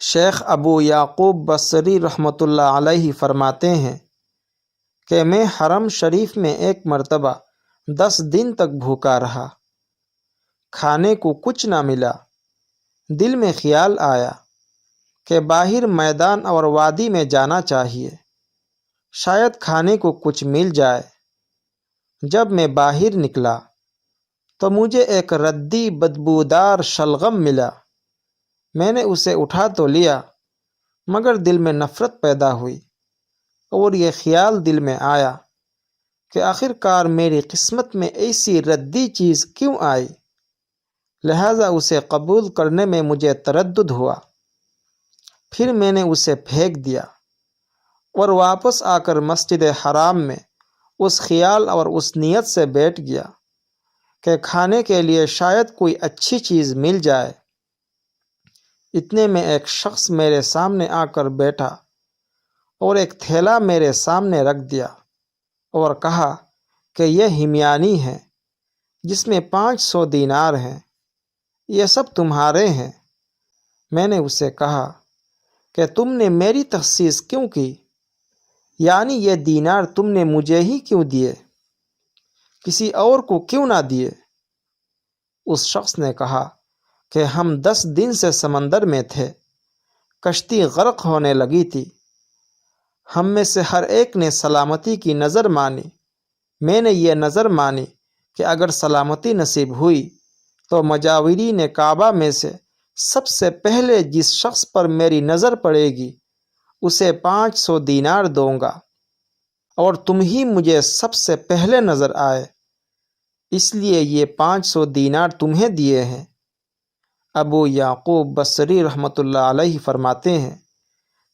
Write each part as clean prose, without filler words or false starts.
شیخ ابو یعقوب بصری رحمۃ اللہ علیہ فرماتے ہیں کہ میں حرم شریف میں ایک مرتبہ 10 دن تک بھوکا رہا، کھانے کو کچھ نہ ملا۔ دل میں خیال آیا کہ باہر میدان اور وادی میں جانا چاہیے، شاید کھانے کو کچھ مل جائے۔ جب میں باہر نکلا تو مجھے ایک ردی بدبودار شلغم ملا۔ میں نے اسے اٹھا تو لیا، مگر دل میں نفرت پیدا ہوئی اور یہ خیال دل میں آیا کہ آخر کار میری قسمت میں ایسی ردی چیز کیوں آئی، لہذا اسے قبول کرنے میں مجھے تردد ہوا۔ پھر میں نے اسے پھینک دیا اور واپس آ کر مسجد حرام میں اس خیال اور اس نیت سے بیٹھ گیا کہ کھانے کے لیے شاید کوئی اچھی چیز مل جائے۔ اتنے میں ایک شخص میرے سامنے آ کر بیٹھا اور ایک تھیلا میرے سامنے رکھ دیا اور کہا کہ یہ ہمیانی ہے جس میں 500 دینار ہیں، یہ سب تمہارے ہیں۔ میں نے اسے کہا کہ تم نے میری تخصیص کیوں کی، یعنی یہ دینار تم نے مجھے ہی کیوں دیے، کسی اور کو کیوں نہ دیے؟ اس شخص نے کہا کہ ہم 10 دن سے سمندر میں تھے، کشتی غرق ہونے لگی تھی، ہم میں سے ہر ایک نے سلامتی کی نظر مانی۔ میں نے یہ نظر مانی کہ اگر سلامتی نصیب ہوئی تو مجاورین کعبہ میں سے سب سے پہلے جس شخص پر میری نظر پڑے گی اسے 500 دینار دوں گا، اور تم ہی مجھے سب سے پہلے نظر آئے، اس لیے یہ 500 دینار تمہیں دیے ہیں۔ ابو یعقوب بصری رحمۃ اللہ علیہ فرماتے ہیں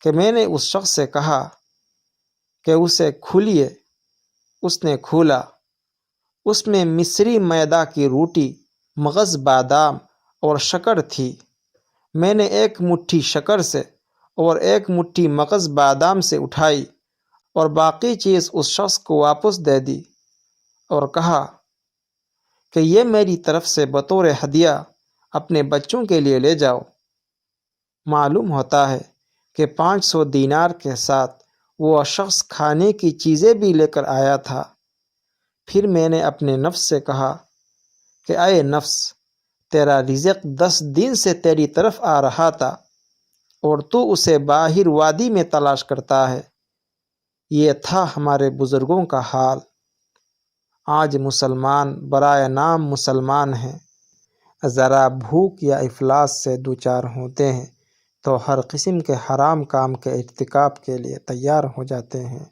کہ میں نے اس شخص سے کہا کہ اسے کھولیے۔ اس نے کھولا، اس میں مصری میدا کی روٹی، مغز بادام اور شکر تھی۔ میں نے ایک مٹھی شکر سے اور ایک مٹھی مغز بادام سے اٹھائی اور باقی چیز اس شخص کو واپس دے دی اور کہا کہ یہ میری طرف سے بطور ہدیہ اپنے بچوں کے لیے لے جاؤ۔ معلوم ہوتا ہے کہ 500 دینار کے ساتھ وہ شخص کھانے کی چیزیں بھی لے کر آیا تھا۔ پھر میں نے اپنے نفس سے کہا کہ اے نفس، تیرا رزق 10 دن سے تیری طرف آ رہا تھا اور تو اسے باہر وادی میں تلاش کرتا ہے۔ یہ تھا ہمارے بزرگوں کا حال۔ آج مسلمان برائے نام مسلمان ہیں، ذرا بھوک یا افلاس سے دوچار ہوتے ہیں تو ہر قسم کے حرام کام کے ارتکاب کے لیے تیار ہو جاتے ہیں۔